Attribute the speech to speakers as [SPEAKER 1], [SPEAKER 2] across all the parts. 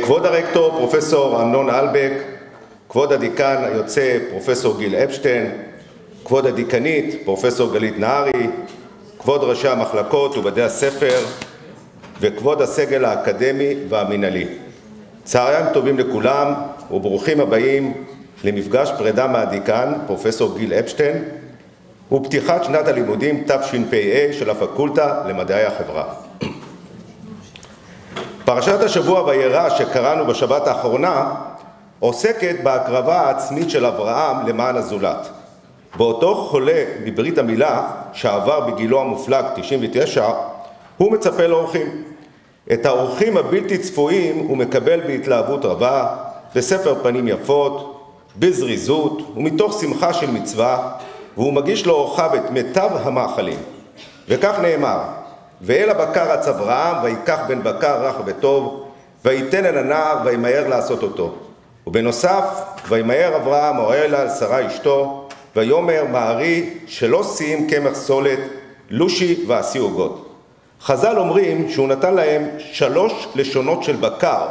[SPEAKER 1] כבוד הרקטור פרופסור אמנון אלבק, כבוד הדיקן היוצא פרופסור גיל אפשטיין, כבוד הדיקנית פרופסור גלית נהרי, כבוד ראשי המחלקות ובתי הספר וכבוד הסגל האקדמי והמנהלי. צהריים טובים לכולם וברוכים הבאים למפגש פרידה מהדיקן פרופסור גיל אפשטיין ופתיחת שנת הלימודים תשפ"ה של הפקולטה למדעי החברה. פרשת השבוע וירא שקראנו בשבת האחרונה עוסקת בהקרבה העצמית של אברהם למען הזולת. באותו חולה בברית המילה שעבר בגילו המופלג 99, הוא מצפה לאורחים. את האורחים הבלתי צפויים הוא מקבל בהתלהבות רבה, בספר פנים יפות, בזריזות ומתוך שמחה של מצווה, והוא מגיש לאורחיו את מיטב המאכלים. וכך נאמר, ואל הבקר רץ אברהם ויקח בן בקר רך וטוב, וייתן אל הנער וימהר לעשות אותו. ובנוסף, וימהר אברהם אוהל על שרה אשתו, ויאמר מהרי שלא שיאים קמח סולת, לושי ועשי עוגות. חז"ל אומרים שהוא נתן להם 3 לשונות של בקר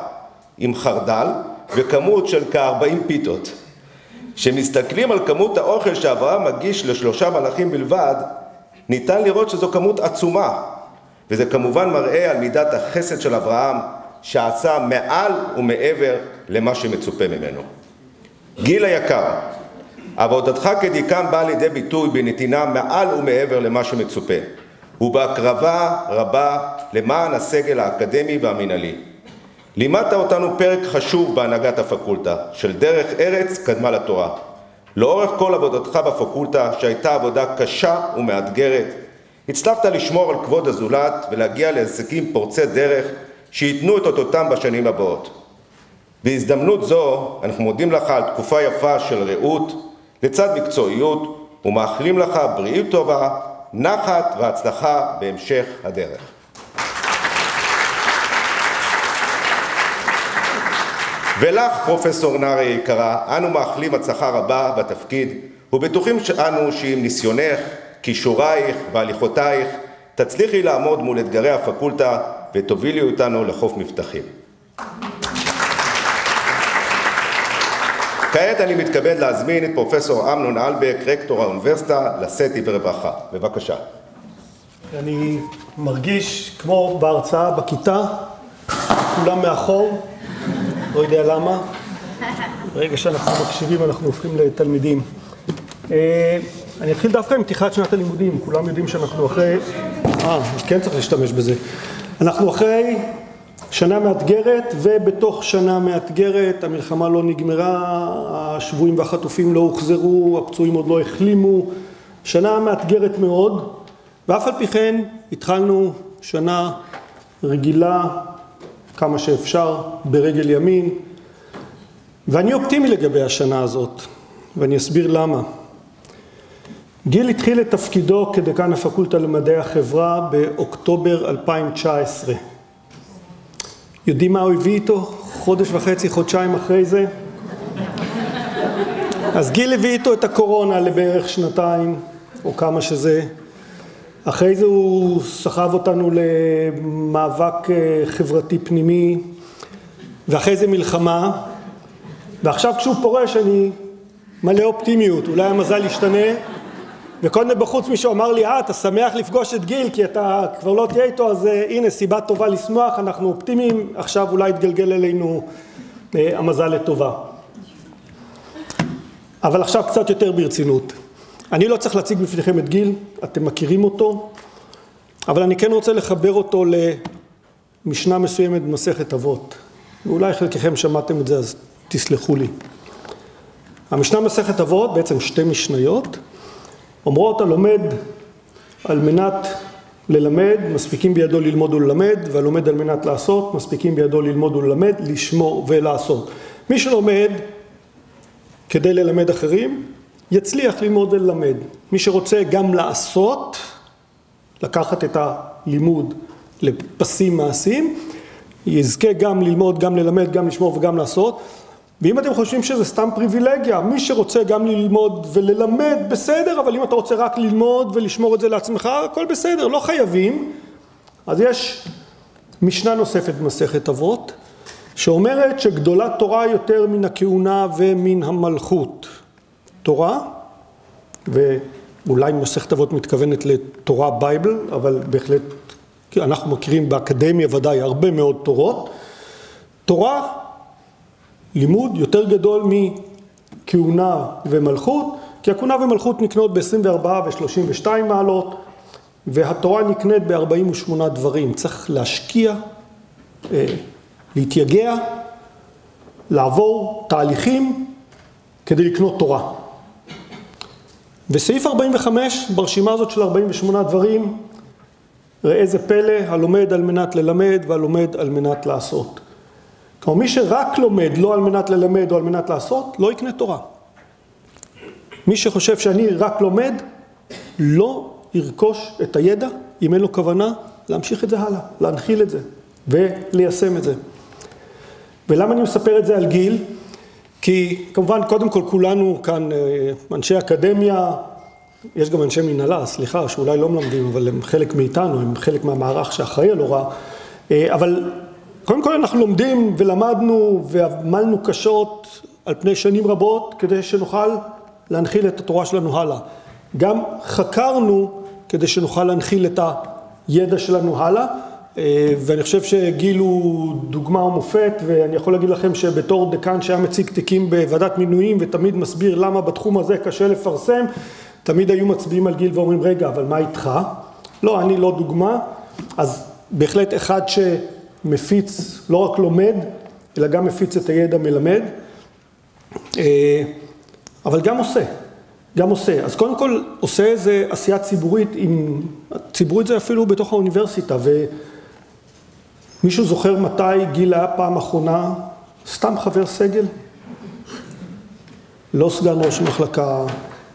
[SPEAKER 1] עם חרדל וכמות של כ-40 פיתות. כשמסתכלים על כמות האוכל שאברהם מגיש ל3 מלאכים בלבד, ניתן לראות שזו כמות עצומה, וזה כמובן מראה על מידת החסד של אברהם שעשה מעל ומעבר למה שמצופה ממנו. גיל היקר, עבודתך כדיקן באה לידי ביטוי בנתינה מעל ומעבר למה שמצופה, ובהקרבה רבה למען הסגל האקדמי והמנהלי. לימדת אותנו פרק חשוב בהנהגת הפקולטה, של דרך ארץ קדמה לתורה. לאורך כל עבודתך בפקולטה, שהייתה עבודה קשה ומאתגרת, הצלחת לשמור על כבוד הזולת ולהגיע להישגים פורצי דרך שייתנו את אותותם בשנים הבאות. בהזדמנות זו אנחנו מודים לך על תקופה יפה של רעות לצד מקצועיות ומאחלים לך בריאות טובה, נחת והצלחה בהמשך הדרך. ולך פרופסור נהרי יקרה, אנו מאחלים הצלחה רבה בתפקיד ובטוחים אנו שעם ניסיונך, כישורייך והליכותייך תצליחי לעמוד מול אתגרי הפקולטה ותובילי אותנו לחוף מבטחים. כעת אני מתכבד להזמין את פרופסור אמנון אלבק, רקטור האוניברסיטה, לשאת דברי ברכה. בבקשה.
[SPEAKER 2] אני מרגיש כמו בהרצאה בכיתה, כולם מאחור, לא יודע למה. ברגע שאנחנו מקשיבים אנחנו הופכים לתלמידים. אני אתחיל דווקא עם פתיחת שנת הלימודים, כולם יודעים שאנחנו אחרי, אז כן צריך להשתמש בזה. אנחנו אחרי שנה מאתגרת, ובתוך שנה מאתגרת המלחמה לא נגמרה, השבויים והחטופים לא הוחזרו, הפצועים עוד לא החלימו, שנה מאתגרת מאוד, ואף על פי כן התחלנו שנה רגילה כמה שאפשר ברגל ימין, ואני אופטימי לגבי השנה הזאת, ואני אסביר למה. גיל התחיל את תפקידו כדיקן הפקולטה למדעי החברה באוקטובר 2019. יודעים מה הוא הביא איתו? חודש וחצי, חודשיים אחרי זה. אז גיל הביא איתו את הקורונה לבערך 2 או כמה שזה. אחרי זה הוא סחב אותנו למאבק חברתי פנימי, ואחרי זה מלחמה. ועכשיו כשהוא פורש אני מלא אופטימיות, אולי המזל ישתנה. וקודם בחוץ מישהו אמר לי, אתה שמח לפגוש את גיל כי אתה כבר לא תהיה איתו, אז הנה סיבה טובה לשמוח, אנחנו אופטימיים, עכשיו אולי יתגלגל אלינו המזל לטובה. אבל עכשיו קצת יותר ברצינות. אני לא צריך להציג בפניכם את גיל, אתם מכירים אותו, אבל אני כן רוצה לחבר אותו למשנה מסוימת במסכת אבות. ואולי חלקכם שמעתם את זה, אז תסלחו לי. המשנה מסכת אבות, בעצם 2 משניות, אומרות הלומד על מנת ללמד, מספיקים בידו ללמוד וללמד, והלומד על מנת לעשות, מספיקים בידו ללמוד וללמד, לשמור ולעשות. מי שלומד כדי ללמד אחרים, יצליח ללמוד וללמד. מי שרוצה גם לעשות, לקחת את הלימוד לפסים מעשיים, יזכה גם ללמוד, גם ללמד, גם לשמור וגם לעשות. ואם אתם חושבים שזה סתם פריבילגיה, מי שרוצה גם ללמוד וללמד, בסדר, אבל אם אתה רוצה רק ללמוד ולשמור את זה לעצמך, הכל בסדר, לא חייבים. אז יש משנה נוספת במסכת אבות, שאומרת שגדולה תורה יותר מן הכהונה ומן המלכות. תורה, ואולי מסכת אבות מתכוונת לתורה בייבל, אבל בהחלט אנחנו מכירים באקדמיה ודאי הרבה מאוד תורות. תורה, לימוד יותר גדול מכהונה ומלכות, כי הכהונה ומלכות נקנות ב-24 ו-32 מעלות, והתורה נקנית ב-48 דברים. צריך להשקיע, להתייגע, לעבור תהליכים כדי לקנות תורה. וסעיף 45 ברשימה הזאת של 48 דברים, ראה זה פלא, הלומד על מנת ללמד והלומד על מנת לעשות. כלומר, מי שרק לומד לא על מנת ללמד או על מנת לעשות, לא יקנה תורה. מי שחושב שאני רק לומד, לא ירכוש את הידע, אם אין לו כוונה, להמשיך את זה הלאה, להנחיל את זה וליישם את זה. ולמה אני מספר את זה על גיל? כי כמובן, קודם כל כולנו כאן אנשי אקדמיה, יש גם אנשי מנהלה, סליחה, שאולי לא מלמדים, אבל הם חלק מאיתנו, הם חלק מהמערך שאחראי על הוראה. אבל קודם כל אנחנו לומדים ולמדנו ועמלנו קשות על פני שנים רבות, כדי שנוכל להנחיל את התורה שלנו הלאה. גם חקרנו כדי שנוכל להנחיל את הידע שלנו הלאה, ואני חושב שגיל הוא דוגמה ומופת, ואני יכול להגיד לכם שבתור דקן שהיה מציג תיקים בוועדת מינויים, ותמיד מסביר למה בתחום הזה קשה לפרסם, תמיד היו מצביעים על גיל ואומרים, רגע, אבל מה איתך? לא, אני לא דוגמה. אז בהחלט אחד שמפיץ, לא רק לומד, אלא גם מפיץ את הידע מלמד, אבל גם עושה. גם עושה. אז קודם כל עושה איזה עשייה ציבורית, ציבורית זה אפילו בתוך האוניברסיטה, ומישהו זוכר מתי גיל היה פעם אחרונה, סתם חבר סגל? לא סגן ראש מחלקה,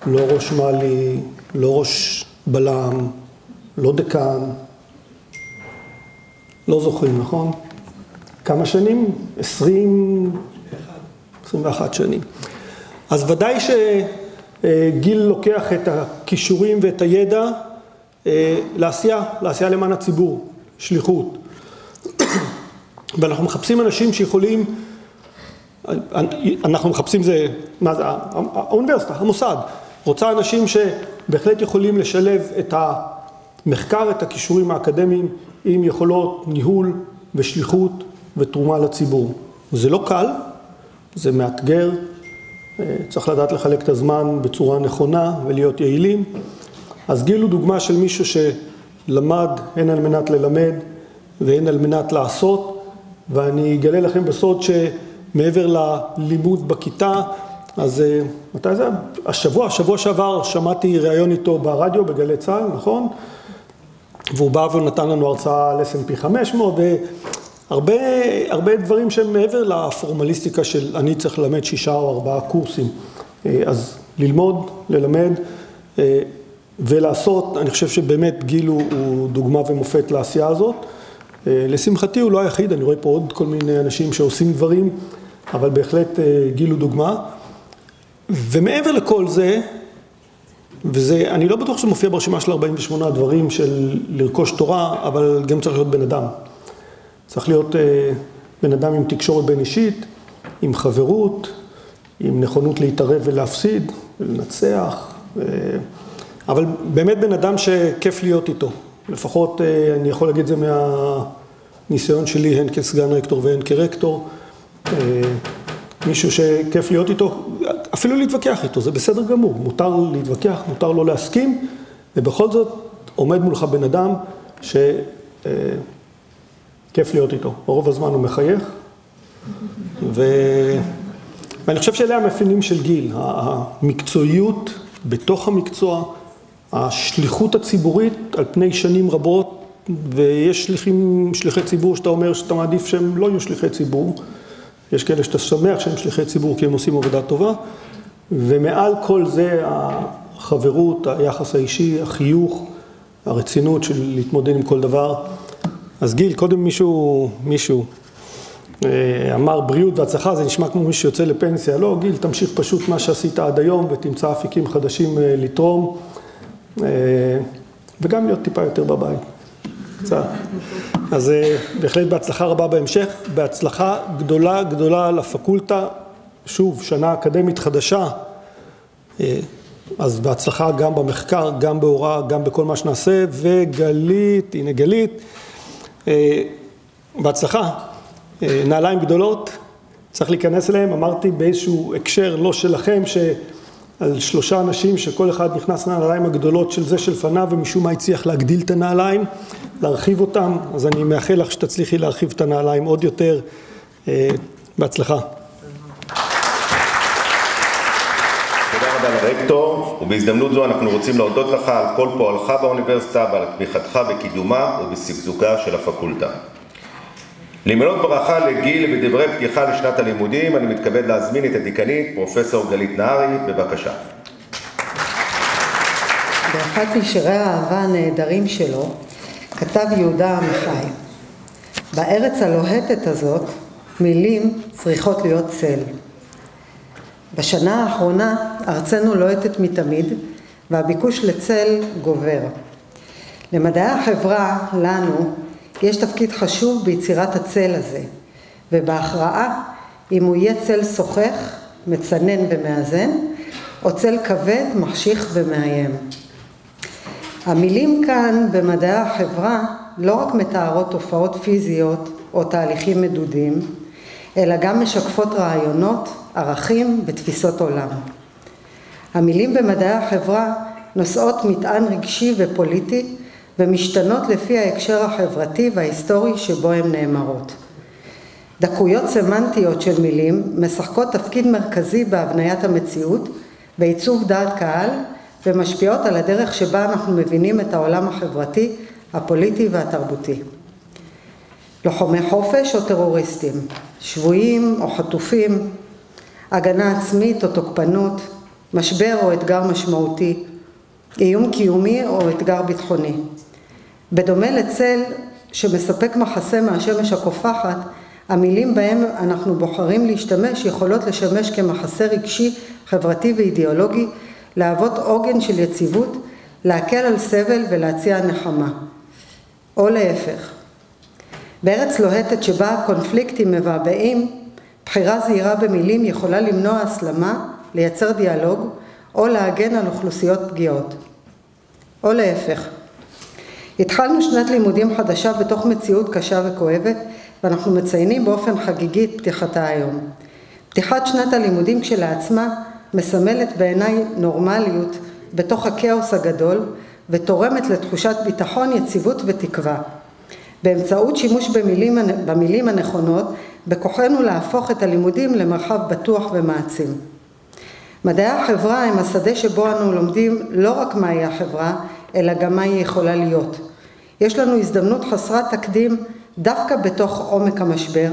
[SPEAKER 2] לא ראש מעלי, לא ראש בלם, לא דקן, לא זוכרים, נכון? כמה שנים? 21 שנים. אז ודאי שגיל לוקח את הכישורים ואת הידע לעשייה למען הציבור, שליחות. ואנחנו מחפשים אנשים שיכולים, אנחנו מחפשים זה, מה זה? האוניברסיטה, המוסד, רוצה אנשים שבהחלט יכולים לשלב את המחקר, את הכישורים האקדמיים, עם יכולות ניהול ושליחות ותרומה לציבור. זה לא קל, זה מאתגר, צריך לדעת לחלק את הזמן בצורה נכונה ולהיות יעילים. אז גיל הוא דוגמה של מישהו שלמד הן על מנת ללמד והן על מנת לעשות, ואני אגלה לכם בסוד שמעבר ללימוד בכיתה, אז מתי זה? השבוע שעבר שמעתי ראיון איתו ברדיו בגלי צה"ל, נכון? והוא בא ונתן לנו הרצאה על S&P 500, והרבה דברים שהם מעבר לפורמליסטיקה של אני צריך ללמד 6 או 4 קורסים. אז ללמוד, ללמד ולעשות, אני חושב שבאמת גיל הוא דוגמה ומופת לעשייה הזאת. לשמחתי הוא לא היחיד, אני רואה פה עוד כל מיני אנשים שעושים דברים, אבל בהחלט גיל הוא דוגמה. ומעבר לכל זה, וזה, אני לא בטוח שמופיע ברשימה של 48 דברים של לרכוש תורה, אבל גם צריך להיות בן אדם. צריך להיות בן אדם עם תקשורת בין אישית, עם חברות, עם נכונות להתערב ולהפסיד, ולנצח. אבל באמת בן אדם שכיף להיות איתו. לפחות אני יכול להגיד זה מהניסיון שלי, הן כסגן רקטור והן כרקטור. מישהו שכיף להיות איתו, אפילו להתווכח איתו, זה בסדר גמור. מותר להתווכח, מותר לא להסכים, ובכל זאת עומד מולך בן אדם שכיף להיות איתו. ברוב הזמן הוא מחייך, ואני חושב שאלה המאפיינים של גיל, המקצועיות בתוך המקצוע, השליחות הציבורית על פני שנים רבות, ויש שליחי ציבור שאתה אומר שאתה מעדיף שהם לא יהיו שליחי ציבור, יש כאלה שאתה שמח שהם שליחי ציבור כי הם עושים עבודה טובה, ומעל כל זה החברות, היחס האישי, החיוך, הרצינות של להתמודד עם כל דבר. אז גיל, קודם מישהו אמר בריאות והצלחה, זה נשמע כמו מי שיוצא לפנסיה. לא, גיל, תמשיך פשוט מה שעשית עד היום ותמצא אפיקים חדשים לתרום, וגם להיות טיפה יותר בבית. קצת. אז בהחלט בהצלחה רבה בהמשך, בהצלחה גדולה גדולה לפקולטה, שוב, שנה אקדמית חדשה, אז בהצלחה גם במחקר, גם בהוראה, גם בכל מה שנעשה, וגלית, הנה גלית, בהצלחה, נעליים גדולות, צריך להיכנס אליהם, אמרתי באיזשהו הקשר לא שלכם, שעל 3 אנשים שכל אחד נכנס לנעליים הגדולות של זה שלפניו, ומשום מה הצליח להגדיל את הנעליים, להרחיב אותם, אז אני מאחל לך שתצליחי להרחיב את הנעליים עוד יותר, בהצלחה.
[SPEAKER 1] תודה רבה לרקטור, ובהזדמנות זו אנחנו רוצים להודות לך על כל פועלך באוניברסיטה ועל תמיכתך בקידומה ובשגשוגה של הפקולטה. למנות ברכה לגיל בדברי פתיחה לשנת הלימודים, אני מתכבד להזמין את הדיקנית, פרופסור גלית נהרי, בבקשה.
[SPEAKER 3] באחד משירי האהבה הנהדרים שלו, כתב יהודה עמיחי, בארץ הלוהטת הזאת, מילים צריכות להיות צל. בשנה האחרונה ארצנו לוהטת מתמיד, והביקוש לצל גובר. למדעי החברה, לנו, יש תפקיד חשוב ביצירת הצל הזה, ובהכרעה אם הוא יהיה צל שוחך, מצנן ומאזן, או צל כבד, מחשיך ומאיים. המילים כאן במדעי החברה לא רק מתארות תופעות פיזיות או תהליכים מדודים, אלא גם משקפות רעיונות, ערכים ותפיסות עולם. המילים במדעי החברה נושאות מטען רגשי ופוליטי, ומשתנות לפי ההקשר החברתי וההיסטורי שבו הן נאמרות. דקויות סמנטיות של מילים משחקות תפקיד מרכזי בהבניית המציאות, בעיצוב דעת קהל, ומשפיעות על הדרך שבה אנחנו מבינים את העולם החברתי, הפוליטי והתרבותי. לוחמי חופש או טרוריסטים, שבויים או חטופים, הגנה עצמית או תוקפנות, משבר או אתגר משמעותי, איום קיומי או אתגר ביטחוני. בדומה לצל שמספק מחסה מהשמש הקופחת, המילים בהם אנחנו בוחרים להשתמש יכולות לשמש כמחסה רגשי, חברתי ואידיאולוגי, להוות עוגן של יציבות, להקל על סבל ולהציע נחמה. או להפך. בארץ לוהטת שבה הקונפליקטים מבעבעים, בחירה זהירה במילים יכולה למנוע הסלמה, לייצר דיאלוג, או להגן על אוכלוסיות פגיעות. או להפך. התחלנו שנת לימודים חדשה בתוך מציאות קשה וכואבת, ואנחנו מציינים באופן חגיגי את פתיחתה היום. פתיחת שנת הלימודים כשלעצמה מסמלת בעיניי נורמליות בתוך הכאוס הגדול, ותורמת לתחושת ביטחון, יציבות ותקווה. באמצעות שימוש במילים הנכונות, בכוחנו להפוך את הלימודים למרחב בטוח ומעצים. מדעי החברה הם השדה שבו אנו לומדים לא רק מהי החברה, אלא גם מה היא יכולה להיות. יש לנו הזדמנות חסרת תקדים דווקא בתוך עומק המשבר,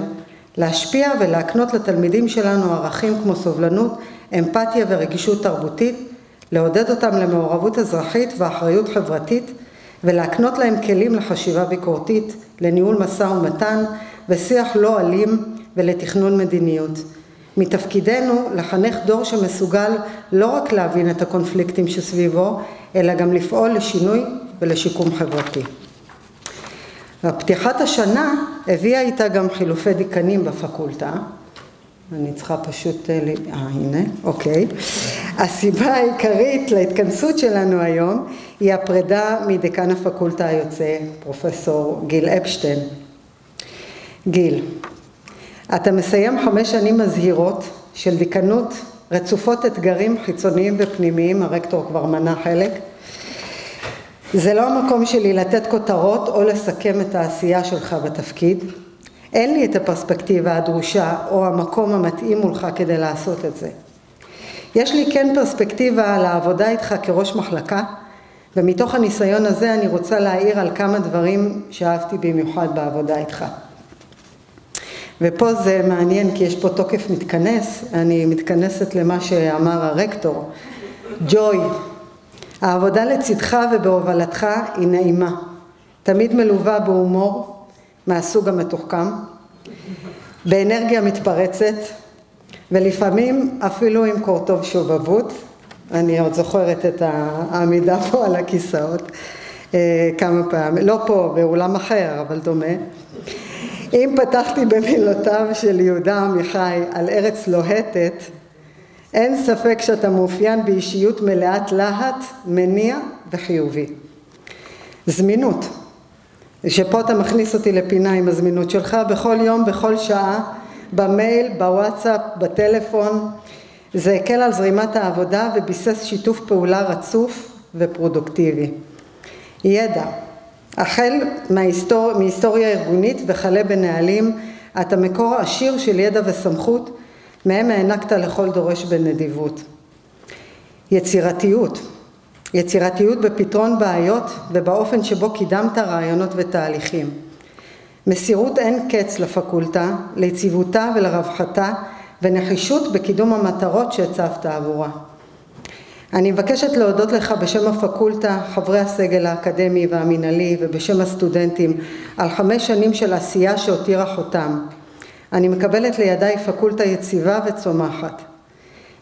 [SPEAKER 3] להשפיע ולהקנות לתלמידים שלנו ערכים כמו סובלנות, אמפתיה ורגישות תרבותית, לעודד אותם למעורבות אזרחית ואחריות חברתית, ולהקנות להם כלים לחשיבה ביקורתית, לניהול משא ומתן ושיח לא אלים ולתכנון מדיניות. מתפקידנו לחנך דור שמסוגל לא רק להבין את הקונפליקטים שסביבו, אלא גם לפעול לשינוי ולשיקום חברתי. פתיחת השנה הביאה איתה גם חילופי דיקנים בפקולטה. אני צריכה פשוט, הנה, אוקיי. הסיבה העיקרית להתכנסות שלנו היום היא הפרידה מדיקן הפקולטה היוצא, פרופסור גיל אפשטיין. גיל, אתה מסיים 5 שנים מזהירות של דיקנות, רצופות אתגרים חיצוניים ופנימיים, הרקטור כבר מנה חלק. זה לא המקום שלי לתת כותרות או לסכם את העשייה שלך בתפקיד. אין לי את הפרספקטיבה הדרושה או המקום המתאים מולך כדי לעשות את זה. יש לי כן פרספקטיבה על העבודה איתך כראש מחלקה, ומתוך הניסיון הזה אני רוצה להעיר על כמה דברים שאהבתי במיוחד בעבודה איתך. ופה זה מעניין כי יש פה תוקף מתכנס, אני מתכנסת למה שאמר הרקטור. ג'וי, העבודה לצדך ובהובלתך היא נעימה, תמיד מלווה בהומור, מהסוג המתוחכם, באנרגיה מתפרצת, ולפעמים אפילו עם קורטוב שובבות, אני עוד זוכרת את העמידה פה על הכיסאות. כמה פעמים, לא פה, באולם אחר, אבל דומה. אם פתחתי במילותיו של יהודה עמיחי על ארץ לוהטת, אין ספק שאתה מאופיין באישיות מלאת להט, מניע וחיובי. זמינות, שפה אתה מכניס אותי לפינה עם הזמינות שלך, בכל יום, בכל שעה, במייל, בוואטסאפ, בטלפון, זה הקל על זרימת העבודה וביסס שיתוף פעולה רצוף ופרודוקטיבי. ידע, החל מהיסטוריה ארגונית וכלה בנהלים, אתה מקור עשיר של ידע וסמכות, מהם הענקת לכל דורש בנדיבות. יצירתיות, יצירתיות בפתרון בעיות ובאופן שבו קידמת רעיונות ותהליכים. מסירות אין קץ לפקולטה, ליציבותה ולרווחתה, ונחישות בקידום המטרות שהצבת עבורה. אני מבקשת להודות לך בשם הפקולטה, חברי הסגל האקדמי והמנהלי ובשם הסטודנטים על 5 שנים של עשייה שהותירה חותם. אני מקבלת לידיי פקולטה יציבה וצומחת.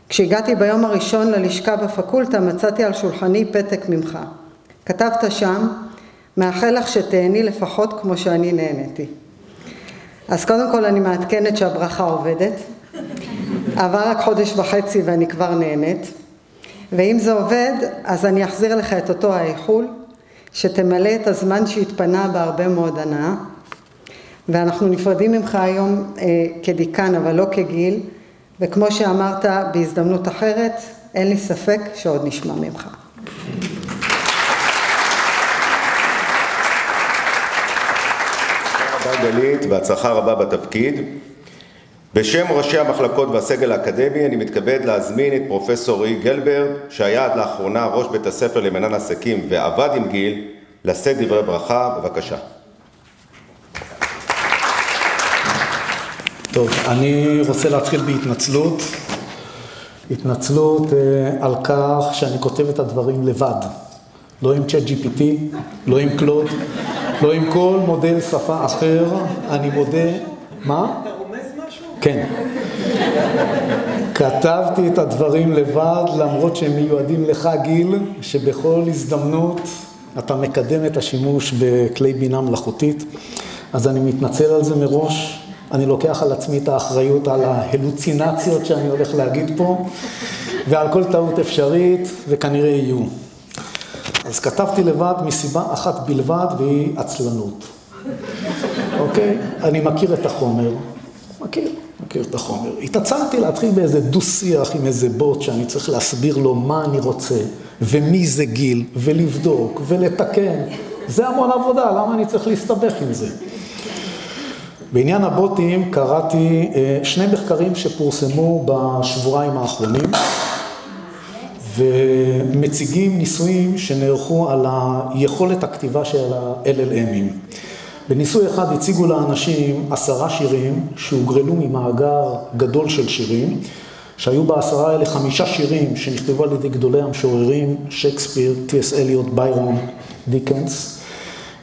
[SPEAKER 3] כשהגעתי ביום הראשון ללשכה בפקולטה מצאתי על שולחני פתק ממך. כתבת שם, מאחל לך שתהני לפחות כמו שאני נהניתי. אז קודם כל אני מעדכנת שהברכה עובדת. עבר רק 1.5 חודש ואני כבר נהנית. ואם זה עובד, אז אני אחזיר לך את אותו האיחול, שתמלא את הזמן שהתפנה בהרבה מאוד הנאה. ואנחנו נפרדים ממך היום כדיקן, אבל לא כגיל, וכמו שאמרת בהזדמנות אחרת, אין לי ספק שעוד נשמע ממך.
[SPEAKER 1] תודה גלית, והצלחה רבה בתפקיד. בשם ראשי המחלקות והסגל האקדמי אני מתכבד להזמין את פרופסור רועי גלברג, שהיה עד לאחרונה ראש בית הספר למינהל עסקים ועבד עם גיל, לשאת דברי ברכה. בבקשה.
[SPEAKER 4] טוב, אני רוצה להתחיל בהתנצלות. התנצלות על כך שאני כותב את הדברים לבד. לא עם ChatGPT, לא עם קלוד, לא עם כל מודל שפה אחר. אני מודה... מה?
[SPEAKER 2] אתה רומז משהו?
[SPEAKER 4] כן. כתבתי את הדברים לבד, למרות שהם מיועדים לך, גיל, שבכל הזדמנות אתה מקדם את השימוש בכלי בינה מלאכותית. אז אני מתנצל על זה מראש. אני לוקח על עצמי את האחריות על ההלוצינציות שאני הולך להגיד פה, ועל כל טעות אפשרית, וכנראה יהיו. אז כתבתי לבד מסיבה אחת בלבד, והיא עצלנות. אוקיי? אני מכיר את החומר. מכיר את החומר. התעצלתי להתחיל באיזה דו-שיח עם איזה בוט, שאני צריך להסביר לו מה אני רוצה, ומי זה גיל, ולבדוק, ולתקן. זה המון עבודה, למה אני צריך להסתבך עם זה? בעניין הבוטים קראתי 2 מחקרים שפורסמו בשבועיים האחרונים, ומציגים ניסויים שנערכו על היכולת הכתיבה של ה-LLM'ים. בניסוי אחד הציגו לאנשים 10 שירים שהוגרלו ממאגר גדול של שירים, שהיו ב10 האלה 5 שירים שנכתבו על ידי גדולי המשוררים, שייקספיר, T.S. אליוט, ביירון, דיקנס,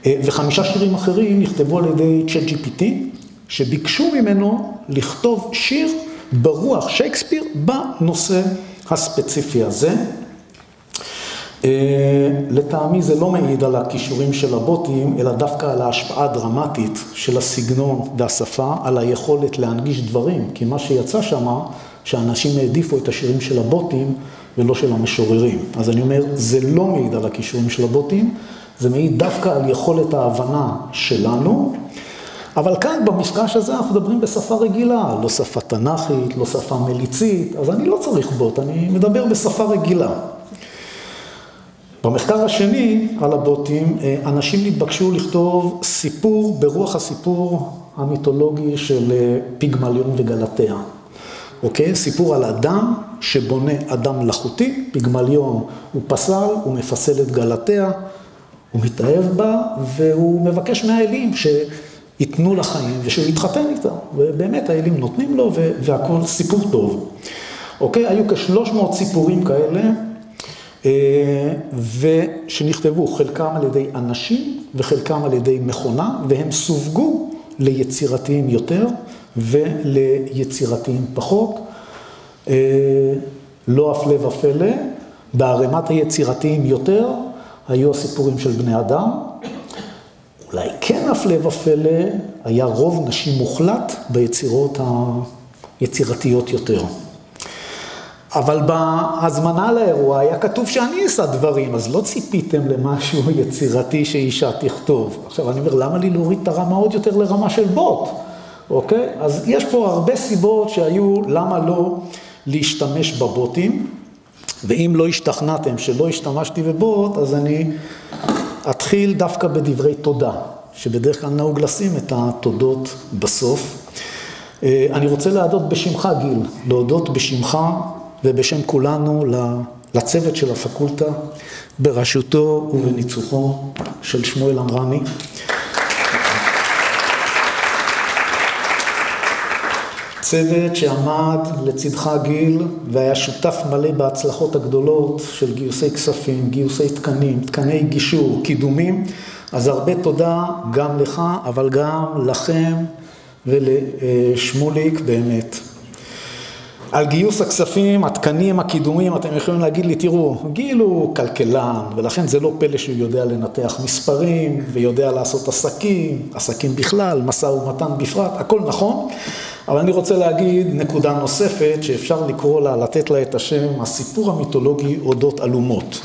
[SPEAKER 4] ו5 שירים אחרים נכתבו על ידי ChatGPT, שביקשו ממנו לכתוב שיר ברוח שייקספיר בנושא הספציפי הזה. לטעמי זה לא מעיד על הכישורים של הבוטים, אלא דווקא על ההשפעה הדרמטית של הסגנון והשפה, על היכולת להנגיש דברים, כי מה שיצא שמה, שאנשים העדיפו את השירים של הבוטים ולא של המשוררים. אז אני אומר, זה לא מעיד על הכישורים של הבוטים, זה מעיד דווקא על יכולת ההבנה שלנו, אבל כאן במפגש הזה אנחנו מדברים בשפה רגילה, לא שפה תנ"כית, לא שפה מליצית, אז אני לא צריך בוט, אני מדבר בשפה רגילה. במחקר השני על הבוטים, אנשים נתבקשו לכתוב סיפור ברוח הסיפור המיתולוגי של פיגמליון וגלתיה. אוקיי? סיפור על אדם שבונה אדם מלאכותי, פיגמליון הוא פסל, הוא מפסל את גלתיה, הוא מתאהב בה, והוא מבקש מהאלים שיתנו לחיים ושהוא יתחתן איתה. ובאמת האלים נותנים לו והכל סיפור טוב. אוקיי? היו כ300 סיפורים כאלה, ושנכתבו חלקם על ידי אנשים וחלקם על ידי מכונה, והם סווגו ליצירתיים יותר וליצירתיים פחות. לא הפלא ופלא, בערימת היצירתיים יותר היו הסיפורים של בני אדם. אולי כן הפלא ופלא, היה רוב נשי מוחלט ביצירות היצירתיות יותר. אבל בהזמנה לאירוע היה כתוב שאני אעשה דברים, אז לא ציפיתם למשהו יצירתי שאישה תכתוב. עכשיו אני אומר, למה לי להוריד את הרמה עוד יותר לרמה של בוט? אוקיי? אז יש פה הרבה סיבות שהיו למה לא להשתמש בבוטים, ואם לא השתכנעתם שלא השתמשתי בבוט, אז אני אתחיל דווקא בדברי תודה, שבדרך כלל נהוג לשים את התודות בסוף. אני רוצה להודות בשמך גיל, להודות בשמך ובשם כולנו לצוות של הפקולטה, בראשותו ובניצוחו של שמואל אמרני. צוות שעמד לצדך גיל והיה שותף מלא בהצלחות הגדולות של גיוסי כספים, גיוסי תקנים, תקני גישור, קידומים. אז הרבה תודה גם לך, אבל גם לכם ולשמוליק באמת. על גיוס הכספים, התקנים, הקידומים, אתם יכולים להגיד לי, תראו, גיל הוא כלכלן, ולכן זה לא פלא שהוא יודע לנתח מספרים, ויודע לעשות עסקים בכלל, משא ומתן בפרט, הכל נכון. אבל אני רוצה להגיד נקודה נוספת, שאפשר לקרוא לה, לתת לה את השם, הסיפור המיתולוגי אודות אלומות.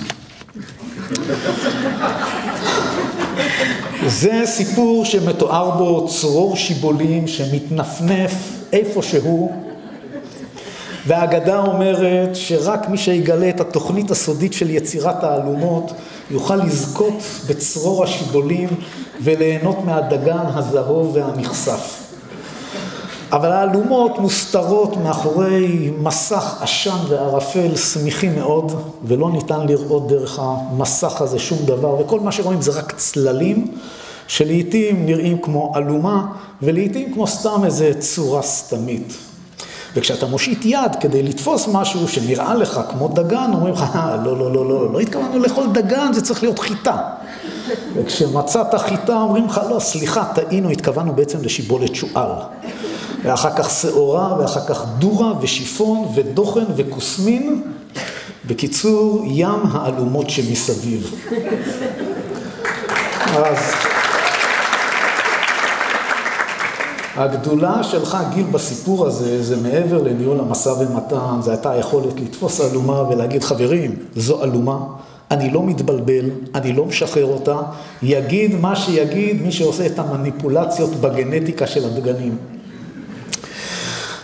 [SPEAKER 4] זה סיפור שמתואר בו צרור שיבולים שמתנפנף איפשהו, והאגדה אומרת שרק מי שיגלה את התוכנית הסודית של יצירת האלומות יוכל לזכות בצרור השיבולים וליהנות מהדגן הזהוב והנחשף. אבל האלומות מוסתרות מאחורי מסך עשן וערפל סמיכים מאוד, ולא ניתן לראות דרך המסך הזה שום דבר, וכל מה שרואים זה רק צללים, שלעיתים נראים כמו אלומה, ולעיתים כמו סתם איזה צורה סתמית. וכשאתה מושיט יד כדי לתפוס משהו שנראה לך כמו דגן, אומרים לך, לא התכוונו לאכול דגן, זה צריך להיות חיטה. וכשמצאת חיטה, אומרים לך, לא, סליחה, טעינו, התכוונו בעצם לשיבולת שועל. ואחר כך שעורה, ואחר כך דורה ושיפון ודוחן וכוסמין. בקיצור, ים האלומות שמסביב. אז הגדולה שלך, גיל, בסיפור הזה, זה מעבר לניהול המשא ומתן, זה הייתה היכולת לתפוס אלומה ולהגיד, חברים, זו אלומה, אני לא מתבלבל, אני לא משחרר אותה, יגיד מה שיגיד מי שעושה את המניפולציות בגנטיקה של הדגנים.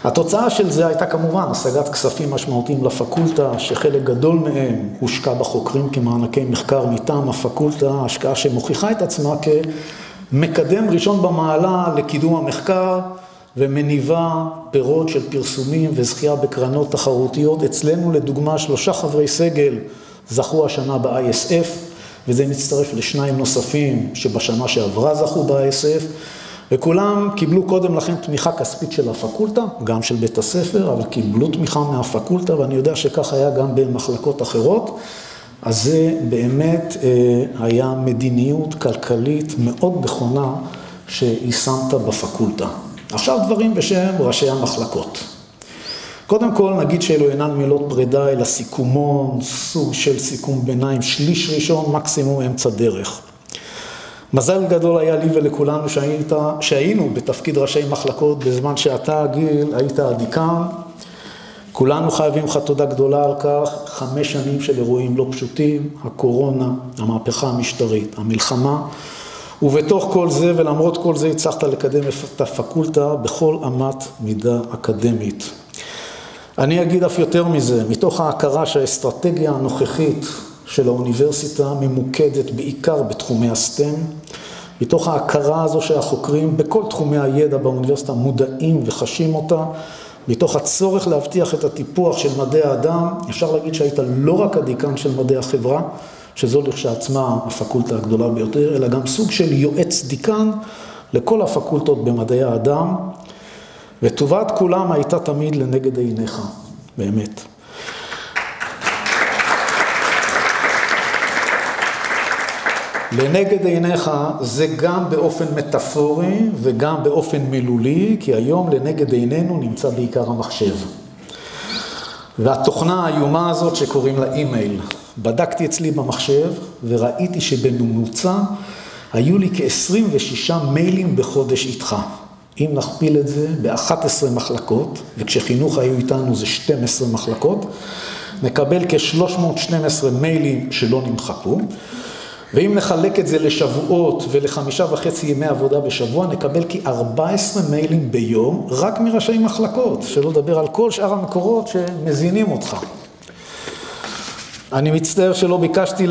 [SPEAKER 4] התוצאה של זה הייתה כמובן השגת כספים משמעותיים לפקולטה, שחלק גדול מהם הושקע בחוקרים כמענקי מחקר מטעם הפקולטה, השקעה שמוכיחה את עצמה כמקדם ראשון במעלה לקידום המחקר, ומניבה פירות של פרסומים וזכייה בקרנות תחרותיות. אצלנו לדוגמה 3 חברי סגל זכו השנה ב-ISF, וזה מצטרף לשניים נוספים שבשנה שעברה זכו ב-ISF, וכולם קיבלו קודם לכן תמיכה כספית של הפקולטה, גם של בית הספר, אבל קיבלו תמיכה מהפקולטה, ואני יודע שכך היה גם במחלקות אחרות. אז זה באמת היה מדיניות כלכלית מאוד נכונה שיישמת בפקולטה. עכשיו דברים בשם ראשי המחלקות. קודם כל נגיד שאלו אינן מילות פרידה, אלא סיכומון, סוג של סיכום ביניים, שליש ראשון, מקסימום אמצע דרך. מזל גדול היה לי ולכולנו שהיינו בתפקיד ראשי מחלקות בזמן שאתה, גיל, היית הדיקן. כולנו חייבים לך תודה גדולה על כך. 5 שנים של אירועים לא פשוטים, הקורונה, המהפכה המשטרית, המלחמה, ובתוך כל זה ולמרות כל זה הצלחת לקדם את הפקולטה בכל אמת מידה אקדמית. אני אגיד אף יותר מזה, מתוך ההכרה שהאסטרטגיה הנוכחית של האוניברסיטה ממוקדת בעיקר בתחומי הסטם, מתוך ההכרה הזו שהחוקרים בכל תחומי הידע באוניברסיטה מודעים וחשים אותה, מתוך הצורך להבטיח את הטיפוח של מדעי האדם, אפשר להגיד שהיית לא רק הדיקן של מדעי החברה, שזו לכשעצמה הפקולטה הגדולה ביותר, אלא גם סוג של יועץ דיקן לכל הפקולטות במדעי האדם, וטובת כולם הייתה תמיד לנגד עיניך, באמת. לנגד עיניך זה גם באופן מטאפורי וגם באופן מילולי, כי היום לנגד עינינו נמצא בעיקר המחשב. והתוכנה האיומה הזאת שקוראים לה אימייל. בדקתי אצלי במחשב וראיתי שבממוצע היו לי כ-26 מיילים בחודש איתך. אם נכפיל את זה ב-11 מחלקות, וכשחינוך היו איתנו זה 12 מחלקות, נקבל כ-312 מיילים שלא נמחקו, ואם נחלק את זה לשבועות ול5.5 ימי עבודה בשבוע, נקבל כ-14 מיילים ביום, רק מראשי מחלקות, שלא לדבר על כל שאר המקורות שמזינים אותך. אני מצטער שלא ביקשתי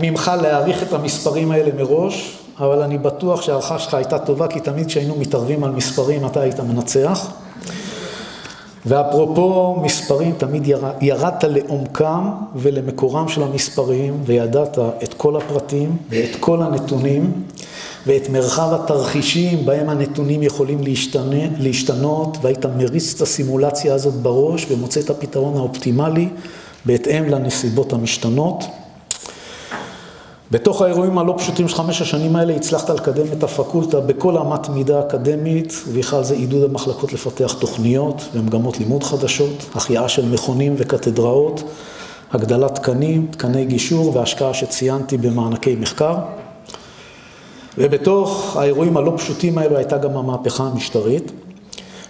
[SPEAKER 4] ממך להעריך את המספרים האלה מראש, אבל אני בטוח שהערכה שלך הייתה טובה, כי תמיד כשהיינו מתערבים על מספרים, אתה היית מנצח. ואפרופו מספרים, תמיד ירדת לעומקם ולמקורם של המספרים, וידעת את כל הפרטים ואת כל הנתונים, ואת מרחב התרחישים בהם הנתונים יכולים להשתנות, והיית מריץ את הסימולציה הזאת בראש, ומוצא את הפתרון האופטימלי בהתאם לנסיבות המשתנות. בתוך האירועים הלא פשוטים של 5 השנים האלה הצלחת לקדם את הפקולטה בכל אמת מידה אקדמית, ובכלל זה עידוד המחלקות לפתח תוכניות ומגמות לימוד חדשות, החייאה של מכונים וקתדראות, הגדלת תקנים, תקני גישור והשקעה שציינתי במענקי מחקר. ובתוך האירועים הלא פשוטים האלו הייתה גם המהפכה המשטרית,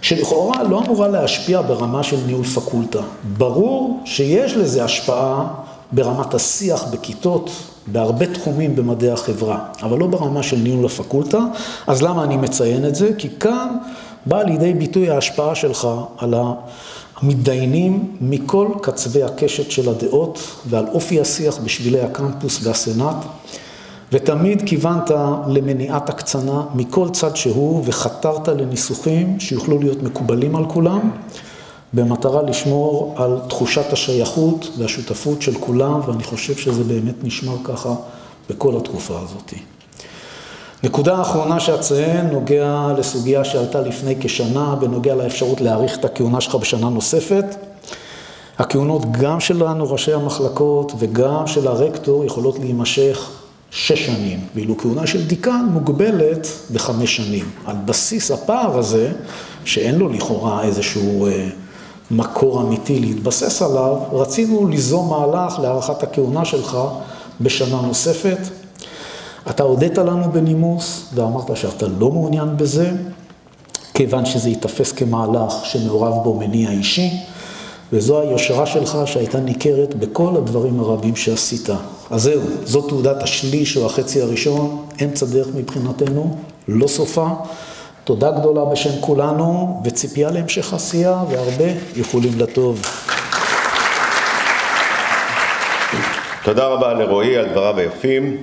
[SPEAKER 4] שלכאורה לא אמורה להשפיע ברמה של ניהול פקולטה. ברור שיש לזה השפעה ברמת השיח בכיתות, בהרבה תחומים במדעי החברה, אבל לא ברמה של ניהול הפקולטה. אז למה אני מציין את זה? כי כאן בא לידי ביטוי ההשפעה שלך על המתדיינים מכל קצווי הקשת של הדעות, ועל אופי השיח בשבילי הקמפוס והסנאט, ותמיד כיוונת למניעת הקצנה מכל צד שהוא, וחתרת לניסוחים שיוכלו להיות מקובלים על כולם, במטרה לשמור על תחושת השייכות והשותפות של כולם, ואני חושב שזה באמת נשמר ככה בכל התקופה הזאת. נקודה האחרונה שאציין נוגע לסוגיה שעלתה לפני כשנה, בנוגע לאפשרות להאריך את הכהונה שלך בשנה נוספת. הכהונות גם שלנו, ראשי המחלקות, וגם של הרקטור, יכולות להימשך 6 שנים, ואילו כהונה של דיקן מוגבלת ב5 שנים. על בסיס הפער הזה, שאין לו לכאורה איזשהו מקור אמיתי להתבסס עליו, רצינו ליזום מהלך להארכת הכהונה שלך בשנה נוספת. אתה הודית לנו בנימוס ואמרת שאתה לא מעוניין בזה, כיוון שזה יתפס כמהלך שמעורב בו מניע אישי, וזו היושרה שלך שהייתה ניכרת בכל הדברים הרבים שעשית. אז זהו, זו תעודת השליש או החצי הראשון, אמצע דרך מבחינתנו, לא סופה. תודה גדולה בשם כולנו, וציפייה להמשך עשייה, והרבה יכולים לטוב.
[SPEAKER 1] תודה רבה לרועי על דבריו היפים.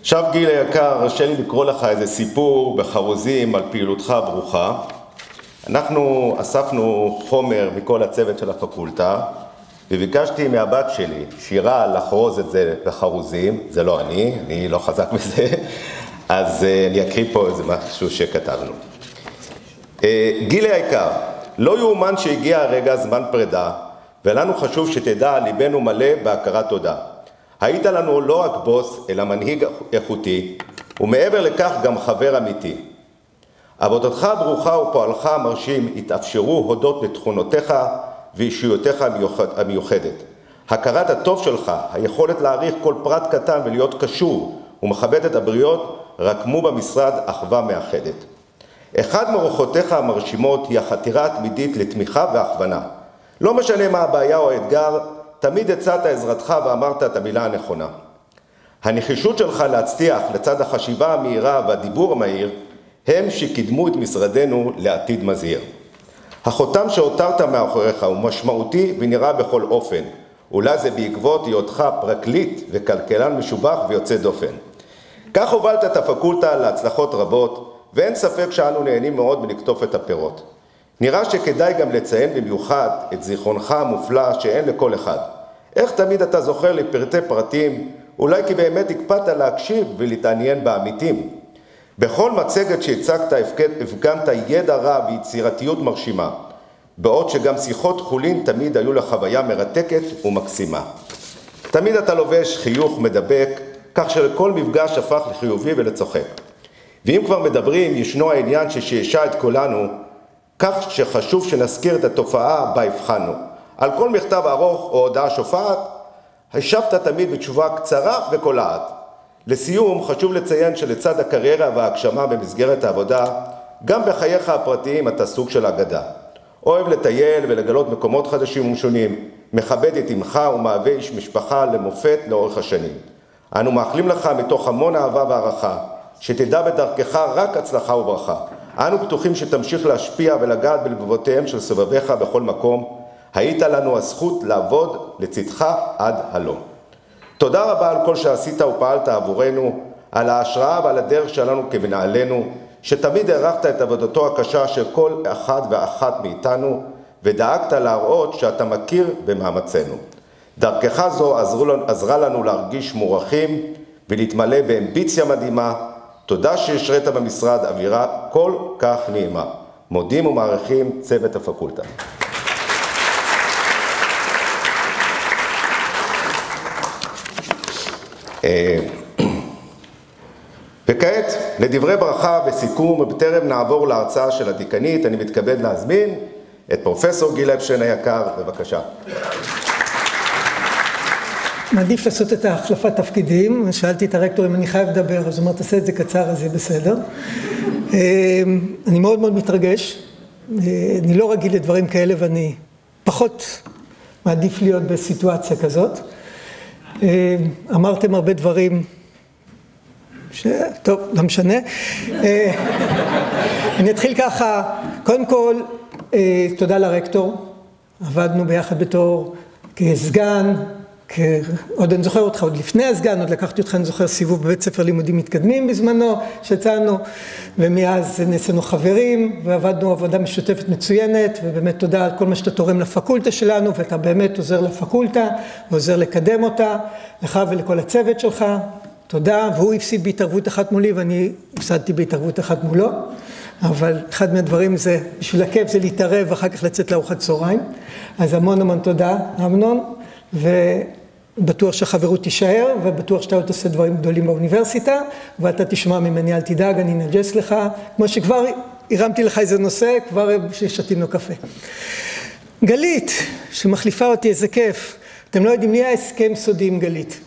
[SPEAKER 1] עכשיו גיל היקר, הרשה לי לקרוא לך איזה סיפור בחרוזים על פעילותך הברוכה. אנחנו אספנו חומר מכל הצוות של הפקולטה, וביקשתי מהבת שלי, שירה, לחרוז את זה בחרוזים. זה לא אני לא חזק בזה. אז אני אקריא פה איזה משהו שכתבנו. גיל היקר, לא יאומן שהגיע הרגע זמן פרידה, ולנו חשוב שתדע ליבנו מלא בהכרת תודה. היית לנו לא רק בוס, אלא מנהיג איכותי, ומעבר לכך גם חבר אמיתי. עבודתך הברוכה ופועלך המרשים התאפשרו הודות לתכונותיך ואישיותיך המיוחדת. הכרת הטוב שלך, היכולת להעריך כל פרט קטן ולהיות קשור ומכבד את הבריות, רקמו במשרד אחווה מאחדת. אחד מאורחותיך המרשימות היא החתירה התמידית לתמיכה והכוונה. לא משנה מה הבעיה או האתגר, תמיד הצעת עזרתך ואמרת את המילה הנכונה. הנחישות שלך להצליח לצד החשיבה המהירה והדיבור המהיר, הם שקידמו את משרדנו לעתיד מזהיר. החותם שהותרת מאחוריך הוא משמעותי ונראה בכל אופן. אולי זה בעקבות היותך פרקליט וכלכלן משובח ויוצא דופן. כך הובלת את הפקולטה להצלחות רבות, ואין ספק שאנו נהנים מאוד מלקטוף את הפירות. נראה שכדאי גם לציין במיוחד את זיכרונך המופלא שאין לכל אחד. איך תמיד אתה זוכר לפרטי פרטים, אולי כי באמת הקפדת להקשיב ולהתעניין בעמיתים. בכל מצגת שהצגת הפגנת ידע רב ויצירתיות מרשימה, בעוד שגם שיחות חולין תמיד היו לחוויה מרתקת ומקסימה. תמיד אתה לובש חיוך מדבק, כך שלכל מפגש הפך לחיובי ולצוחק. ואם כבר מדברים, ישנו העניין ששעשע את כולנו, כך שחשוב שנזכיר את התופעה בה הבחנו. על כל מכתב ארוך או הודעה שופעת, השבת תמיד בתשובה קצרה וקולעת. לסיום, חשוב לציין שלצד הקריירה וההגשמה במסגרת העבודה, גם בחייך הפרטיים אתה סוג של אגדה. אוהב לטייל ולגלות מקומות חדשים ומשונים, מכבד את אמך ומהווה איש משפחה למופת לאורך השנים. אנו מאחלים לך מתוך המון אהבה והערכה, שתדע בדרכך רק הצלחה וברכה. אנו בטוחים שתמשיך להשפיע ולגעת בלבבותיהם של סובביך בכל מקום. היית לנו הזכות לעבוד לצדך עד הלום. תודה רבה על כל שעשית ופעלת עבורנו, על ההשראה ועל הדרך שלנו כמנהלנו, שתמיד הערכת את עבודתו הקשה של כל אחד ואחת מאיתנו, ודאגת להראות שאתה מכיר במאמצינו. דרכך זו עזרה לנו להרגיש מורחים ולהתמלא באמביציה מדהימה. תודה שהשרית במשרד אווירה כל כך נעימה. מודים ומעריכים צוות הפקולטה. וכעת, לדברי ברכה וסיכום, ובטרם נעבור להרצאה של הדיקנית, אני מתכבד להזמין את פרופסור גיל אפשטיין היקר, בבקשה.
[SPEAKER 5] מעדיף לעשות את ההחלפת תפקידים, שאלתי את הרקטור אם אני חייב לדבר, אז הוא אומר, תעשה את זה קצר, אז זה בסדר. אני מאוד מאוד מתרגש, אני לא רגיל לדברים כאלה, ואני פחות מעדיף להיות בסיטואציה כזאת. אמרתם הרבה דברים, טוב, לא משנה. אני אתחיל ככה, קודם כל, תודה לרקטור, עבדנו ביחד בתור כסגן, עוד אני זוכר אותך, עוד לפני הסגן, עוד לקחתי אותך, אני זוכר סיבוב בבית ספר לימודים מתקדמים בזמנו, שיצאנו, ומאז נעשינו חברים, ועבדנו עבודה משותפת מצוינת, ובאמת תודה על כל מה שאתה תורם לפקולטה שלנו, ואתה באמת עוזר לפקולטה, ועוזר לקדם אותה, לך ולכל הצוות שלך, תודה, והוא הפסיד בהתערבות אחת מולי, ואני הפסדתי בהתערבות אחת מולו, אבל אחד מהדברים זה, בשביל הכיף זה להתערב, ואחר כך לצאת לארוחת צהריים, אז המון המון תודה, אמנון, ובטוח שהחברות תישאר, ובטוח שאתה עוד תעשה דברים גדולים באוניברסיטה, ואתה תשמע ממני, אל תדאג, אני נג'ס לך, כמו שכבר הרמתי לך איזה נושא, כבר ששתינו קפה. גלית, שמחליפה אותי, איזה כיף. אתם לא יודעים, לי היה הסכם סודי עם גלית.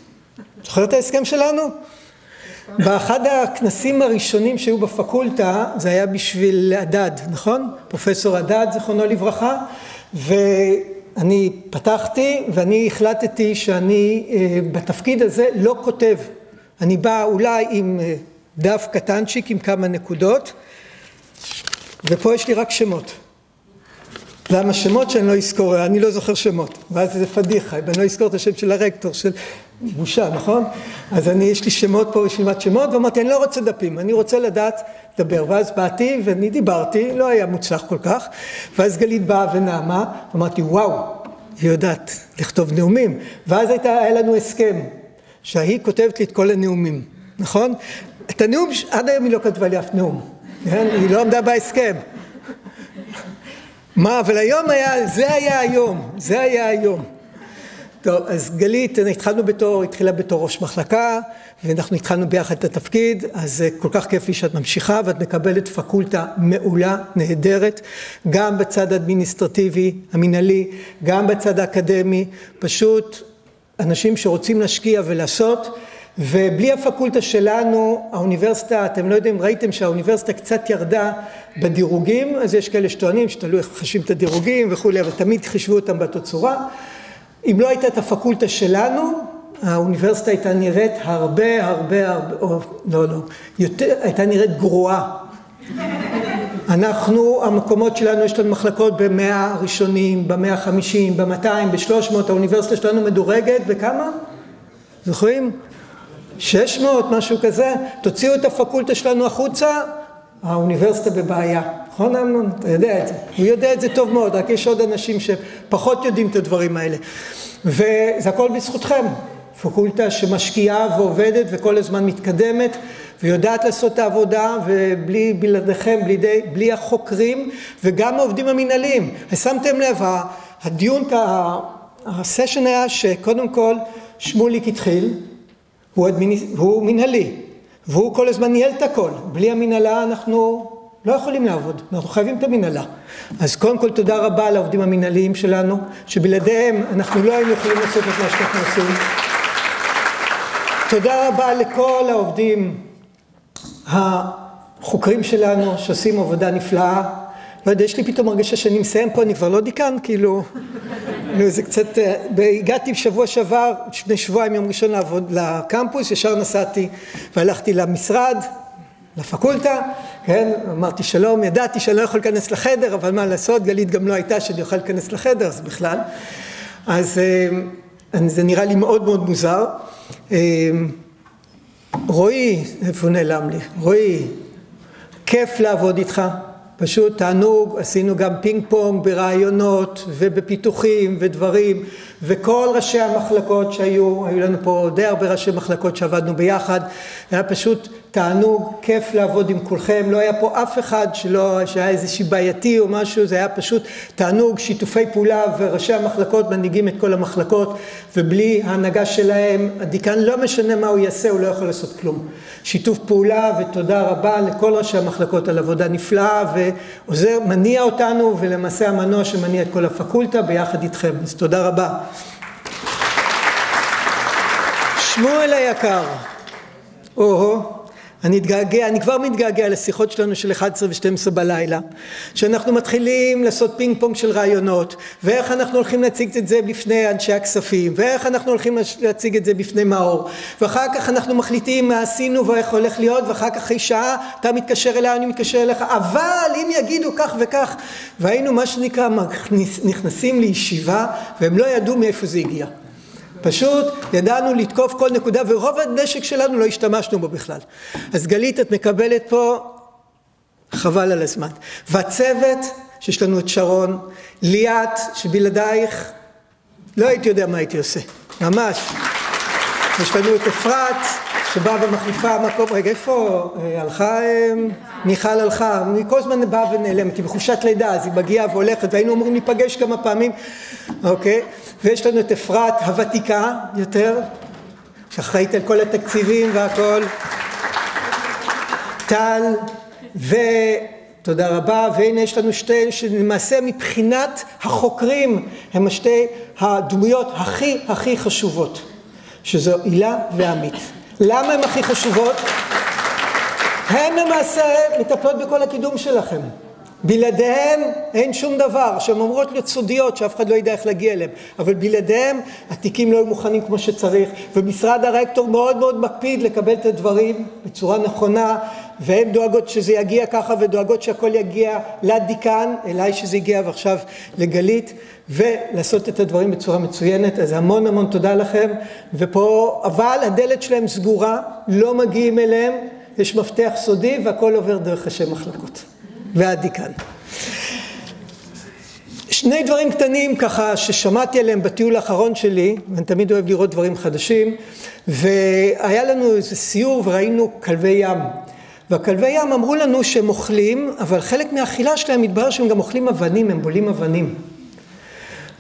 [SPEAKER 5] זוכר את ההסכם שלנו? באחד הכנסים הראשונים שהיו בפקולטה, זה היה בשביל עדד, נכון? פרופסור עדד, זכרונו לברכה, ואני פתחתי ואני החלטתי שאני בתפקיד הזה לא כותב. אני בא אולי עם דף קטנצ'יק עם כמה נקודות, ופה יש לי רק שמות. למה שמות שאני לא אזכור, אני לא זוכר שמות, ואז זה פדיחה, אני לא אזכור את השם של הרקטור, של בושה, נכון? אז יש לי שמות פה, רשימת שמות, ואמרתי, אני לא רוצה דפים, אני רוצה לדעת לדבר, ואז באתי ואני דיברתי, לא היה מוצלח כל כך, ואז גלית באה ונעמה, ואמרתי, וואו, היא יודעת לכתוב נאומים, ואז היה לנו הסכם, שהיא כותבת לי את כל הנאומים, נכון? את הנאום, עד היום היא לא כתבה לי אף נאום, כן? היא לא עמדה בהסכם. מה, אבל היום היה, זה היה היום. טוב, אז גלית, התחילה בתור ראש מחלקה, ואנחנו התחלנו ביחד את התפקיד, אז כל כך כיף לי שאת ממשיכה, ואת מקבלת פקולטה מעולה, נהדרת, גם בצד האדמיניסטרטיבי, המנהלי, גם בצד האקדמי, פשוט אנשים שרוצים להשקיע ולעשות, ובלי הפקולטה שלנו, האוניברסיטה, אתם לא יודעים, ראיתם שהאוניברסיטה קצת ירדה בדירוגים, אז יש כאלה שטוענים שתלוי איך חשים את הדירוגים וכו', אבל תמיד חישבו אותם באותה צורה. אם לא הייתה את הפקולטה שלנו, האוניברסיטה הייתה נראית הייתה נראית גרועה. המקומות שלנו, יש לנו מחלקות ב100 הראשונים, ב150, ב200, ב300, האוניברסיטה שלנו מדורגת בכמה? זוכרים? 600, משהו כזה, תוציאו את הפקולטה שלנו החוצה, האוניברסיטה בבעיה. נכון אמנון? אתה יודע את זה. הוא יודע את זה טוב מאוד, רק יש עוד אנשים שפחות יודעים את הדברים האלה. וזה הכל בזכותכם. פקולטה שמשקיעה ועובדת וכל הזמן מתקדמת, ויודעת לעשות את העבודה, ובלי בלעדיכם, בלי החוקרים, וגם העובדים המנהליים. שמתם לב, הדיון, הסשן היה שקודם כל, שמוליק התחיל, הוא מנהלי, והוא כל הזמן ניהל את הכל. בלי המנהלה אנחנו לא יכולים לעבוד, אנחנו חייבים את המנהלה. אז קודם כל תודה רבה לעובדים המנהליים שלנו, שבלעדיהם אנחנו לא היינו יכולים לעשות את מה שאנחנו עושים. תודה רבה לכל העובדים החוקרים שלנו, שעושים עבודה נפלאה. לא יודע, יש לי פתאום הרגשה שאני מסיים פה, אני כבר לא דיקן, כאילו, זה קצת, הגעתי שבוע שעבר, לפני שבועיים יום ראשון לעבוד לקמפוס, ישר נסעתי והלכתי למשרד, לפקולטה, כן, אמרתי שלום, ידעתי שאני לא יכול להיכנס לחדר, אבל מה לעשות, גלית גם לא הייתה שאני אוכל להיכנס לחדר, אז בכלל. אז זה נראה לי מאוד מאוד מוזר. רועי, איפה נעלם לי? רועי, כיף לעבוד איתך. פשוט תענוג, עשינו גם פינג פונג ברעיונות ובפיתוחים ודברים, וכל ראשי המחלקות היו לנו פה די הרבה ראשי מחלקות שעבדנו ביחד, היה פשוט תענוג, כיף לעבוד עם כולכם, לא היה פה אף אחד שהיה איזושהי בעייתי או משהו, זה היה פשוט תענוג, שיתופי פעולה, וראשי המחלקות מנהיגים את כל המחלקות, ובלי ההנהגה שלהם, הדיקן לא משנה מה הוא יעשה, הוא לא יכול לעשות כלום. שיתוף פעולה ותודה רבה לכל ראשי המחלקות על עבודה נפלאה, ועוזר, מניע אותנו, ולמעשה המנוע שמניע את כל הפקולטה ביחד איתכם. אז תודה רבה. שמואל היקר, אני כבר מתגעגע לשיחות שלנו של 11 ו-12 בלילה, שאנחנו מתחילים לעשות פינג פונג של רעיונות, ואיך אנחנו הולכים להציג את זה בפני אנשי הכספים, ואיך אנחנו הולכים להציג את זה בפני מאור, ואחר כך אנחנו מחליטים מה עשינו ואיך הולך להיות, ואחר כך אחרי שעה אתה מתקשר אליי, אני מתקשר אליך, אבל אם יגידו כך וכך, והיינו מה שנקרא נכנסים לישיבה, והם לא ידעו מאיפה זה הגיע. פשוט ידענו לתקוף כל נקודה, ורוב הנשק שלנו לא השתמשנו בו בכלל. אז גלית, את מקבלת פה, חבל על הזמן. והצוות, שיש לנו את שרון, ליאת, שבלעדייך, לא הייתי יודע מה הייתי עושה, ממש. יש לנו את אפרת, שבאה ומחליפה מקום, רגע, איפה הלכה? מיכל הלכה, היא כל הזמן באה ונעלמת, היא בחופשת לידה, אז היא מגיעה והולכת, והיינו אמורים להיפגש כמה פעמים, אוקיי? ויש לנו את אפרת הוותיקה יותר, שאחראית על כל התקציבים והכל, טל, ותודה רבה, והנה יש לנו שתי, שלמעשה מבחינת החוקרים, הם שתי הדמויות הכי חשובות, שזו הילה ועמית. למה הן הכי חשובות? הן למעשה מטפלות בכל הקידום שלכם. בלעדיהם אין שום דבר, שהן אומרות להיות סודיות, שאף אחד לא ידע איך להגיע אליהם. אבל בלעדיהם התיקים לא היו מוכנים כמו שצריך, ומשרד הרקטור מאוד מאוד מקפיד לקבל את הדברים בצורה נכונה, והן דואגות שזה יגיע ככה, ודואגות שהכל יגיע לדיקן, אליי שזה יגיע ועכשיו לגלית, ולעשות את הדברים בצורה מצוינת. אז המון המון תודה לכם, ופה, אבל הדלת שלהם סגורה, לא מגיעים אליהם, יש מפתח סודי, והכל עובר דרך ראשי מחלקות. והדיקן. שני דברים קטנים ככה ששמעתי עליהם בטיול האחרון שלי, ואני תמיד אוהב לראות דברים חדשים, והיה לנו איזה סיור וראינו כלבי ים. והכלבי ים אמרו לנו שהם אוכלים, אבל חלק מהאכילה שלהם מתברר שהם גם אוכלים אבנים, הם בולים אבנים.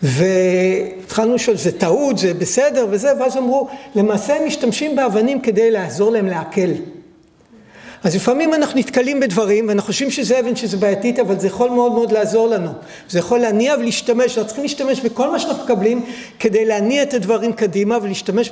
[SPEAKER 5] והתחלנו לשאול, זה טעות, זה בסדר וזה, ואז אמרו, למעשה הם משתמשים באבנים כדי לעזור להם להקל. אז לפעמים אנחנו נתקלים בדברים, ואנחנו חושבים שזה אבן, שזה בעייתית, אבל זה יכול מאוד מאוד לעזור לנו. זה יכול להניע ולהשתמש, אנחנו צריכים להשתמש בכל מה שאנחנו מקבלים, כדי להניע את הדברים קדימה, ולהשתמש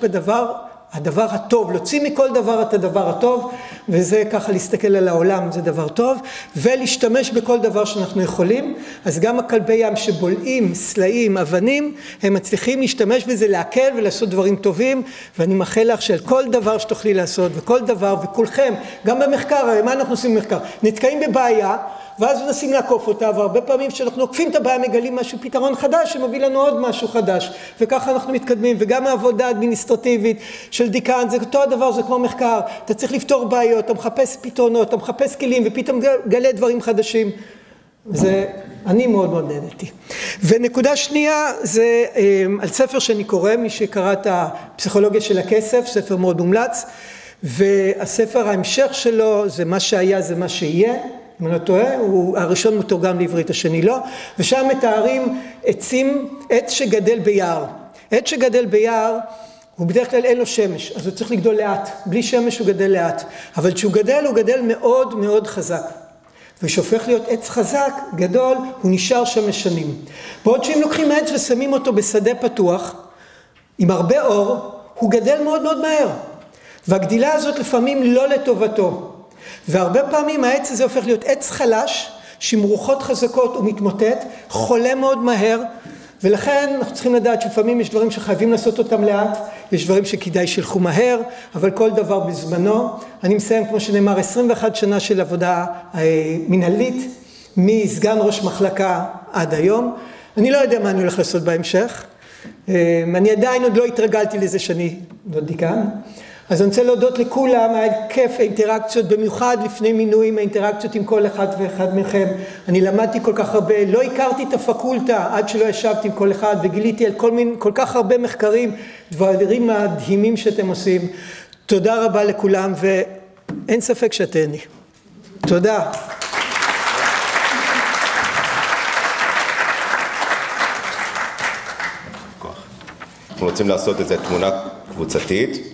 [SPEAKER 5] הדבר הטוב, להוציא מכל דבר את הדבר הטוב, וזה ככה להסתכל על העולם, זה דבר טוב, ולהשתמש בכל דבר שאנחנו יכולים. אז גם הכלבי ים שבולעים, סלעים, אבנים, הם מצליחים להשתמש בזה, להקל ולעשות דברים טובים, ואני מאחל לך של כל דבר שתוכלי לעשות, וכל דבר, וכולכם, גם במחקר, מה אנחנו עושים במחקר? נתקעים בבעיה, ואז מנסים לעקוף אותה, והרבה פעמים כשאנחנו עוקפים את הבעיה מגלים משהו, פתרון חדש שמביא לנו עוד משהו חדש, וככה אנחנו מתקדמים. וגם העבודה האדמיניסטרטיבית של דיקן, זה אותו הדבר, זה כמו מחקר, אתה צריך לפתור בעיות, אתה מחפש פתרונות, אתה מחפש כלים, ופתאום גלה דברים חדשים. זה, אני מאוד מאוד נהניתי. ונקודה שנייה, זה על ספר שאני קורא, מי שקרא את הפסיכולוגיה של הכסף, ספר מאוד מומלץ, והספר ההמשך שלו, זה מה שהיה, זה מה שיהיה, אם אני לא טועה, הוא הראשון מתורגם לעברית, השני לא, ושם מתארים עץ שגדל ביער. עץ שגדל ביער, הוא בדרך כלל אין לו שמש, אז הוא צריך לגדול לאט. בלי שמש הוא גדל לאט. אבל כשהוא גדל, הוא גדל מאוד מאוד חזק. ושהופך להיות עץ חזק, גדול, הוא נשאר שם לשנים. בעוד שאם לוקחים עץ ושמים אותו בשדה פתוח, עם הרבה אור, הוא גדל מאוד מאוד מהר. והגדילה הזאת לפעמים לא לטובתו. והרבה פעמים העץ הזה הופך להיות עץ חלש, שעם רוחות חזקות הוא מתמוטט, חולה מאוד מהר, ולכן אנחנו צריכים לדעת שלפעמים יש דברים שחייבים לעשות אותם לאט, יש דברים שכדאי שילכו מהר, אבל כל דבר בזמנו. אני מסיים, כמו שנאמר, 21 שנה של עבודה מנהלית, מסגן ראש מחלקה עד היום. אני לא יודע מה אני הולך לעשות בהמשך. אני עדיין עוד לא התרגלתי לזה שאני לא דיקן. אז אני רוצה להודות לכולם, היה כיף האינטראקציות, במיוחד לפני מינויים, האינטראקציות עם כל אחד ואחד מכם. אני למדתי כל כך הרבה, לא הכרתי את הפקולטה עד שלא ישבתי עם כל אחד, וגיליתי על כל כך הרבה מחקרים, דברים מדהימים שאתם עושים. תודה רבה לכולם, ואין ספק שתהני. תודה.
[SPEAKER 1] אנחנו רוצים לעשות איזו תמונה קבוצתית.